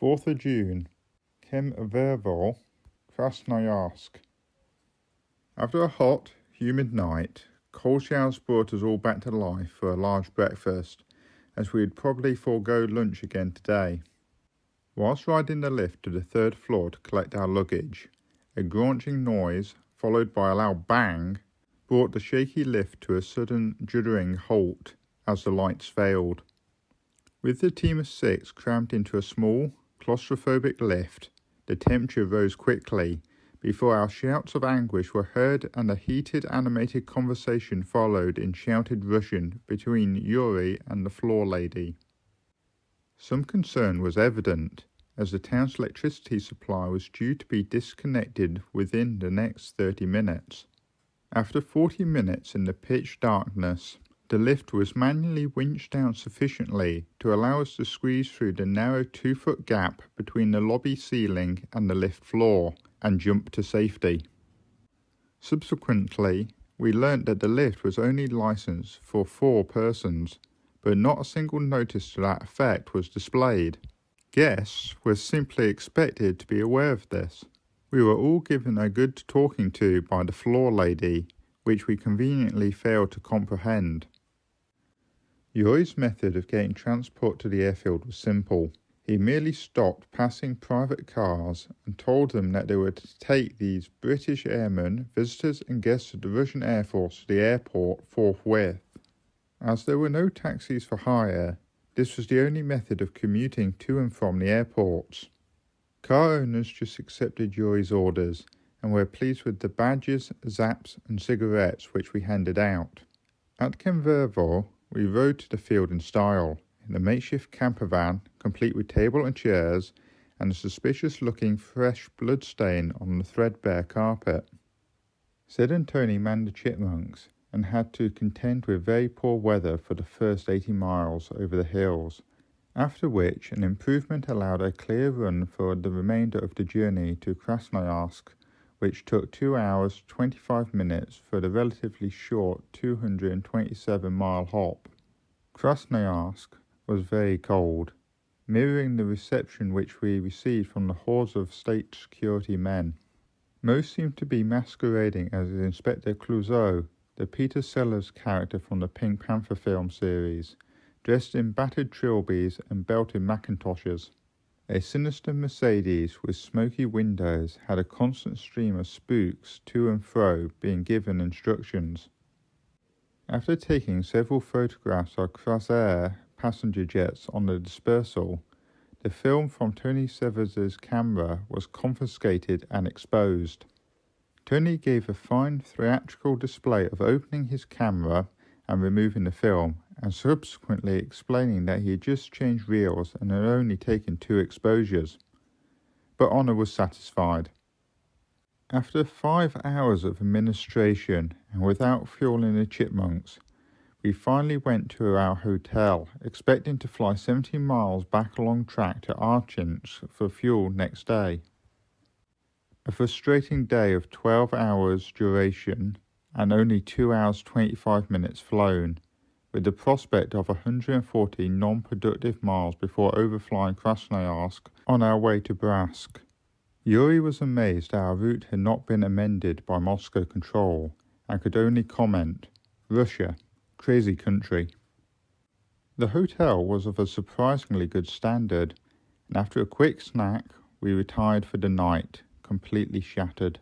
4th of June, Kemerovo, Krasnoyarsk. After a hot, humid night, cold showers brought us all back to life for a large breakfast, as we would probably forego lunch again today. Whilst riding the lift to the 3rd floor to collect our luggage, a graunching noise, followed by a loud bang, brought the shaky lift to a sudden juddering halt as the lights failed. With the team of 6 crammed into a small, claustrophobic lift, the temperature rose quickly before our shouts of anguish were heard and a heated, animated conversation followed in shouted Russian between Yuri and the floor lady. Some concern was evident, as the town's electricity supply was due to be disconnected within the next 30 minutes. After 40 minutes in the pitch darkness, the lift was manually winched down sufficiently to allow us to squeeze through the narrow 2-foot gap between the lobby ceiling and the lift floor and jump to safety. Subsequently, we learnt that the lift was only licensed for 4 persons, but not a single notice to that effect was displayed. Guests were simply expected to be aware of this. We were all given a good talking to by the floor lady, which we conveniently failed to comprehend. Yuri's method of getting transport to the airfield was simple. He merely stopped passing private cars and told them that they were to take these British airmen, visitors and guests of the Russian Air Force to the airport forthwith. As there were no taxis for hire, this was the only method of commuting to and from the airports. Car owners just accepted Yuri's orders and were pleased with the badges, zaps and cigarettes which we handed out. At Kemerovo, we rode to the field in style, in a makeshift camper van, complete with table and chairs, and a suspicious-looking fresh blood stain on the threadbare carpet. Sid and Tony manned the Chipmunks, and had to contend with very poor weather for the first 80 miles over the hills, after which an improvement allowed a clear run for the remainder of the journey to Krasnoyarsk, which took 2 hours 25 minutes for the relatively short 227-mile hop. Krasnoyarsk was very cold, mirroring the reception which we received from the hordes of state security men. Most seemed to be masquerading as Inspector Clouseau, the Peter Sellers character from the Pink Panther film series, dressed in battered trilbies and belted Macintoshes. A sinister Mercedes with smoky windows had a constant stream of spooks to and fro being given instructions. After taking several photographs of Crossair passenger jets on the dispersal, the film from Tony Severs' camera was confiscated and exposed. Tony gave a fine theatrical display of opening his camera and removing the film, and subsequently explaining that he had just changed reels and had only taken 2 exposures. But Honor was satisfied. After 5 hours of administration and without fueling the Chipmunks, we finally went to our hotel, expecting to fly 17 miles back along track to Archinsk for fuel next day. A frustrating day of 12 hours duration and only 2 hours 25 minutes flown, with the prospect of 140 non-productive miles before overflying Krasnoyarsk on our way to Bryansk. Yuri was amazed that our route had not been amended by Moscow control and could only comment, "Russia, crazy country." The hotel was of a surprisingly good standard, and after a quick snack, we retired for the night, completely shattered.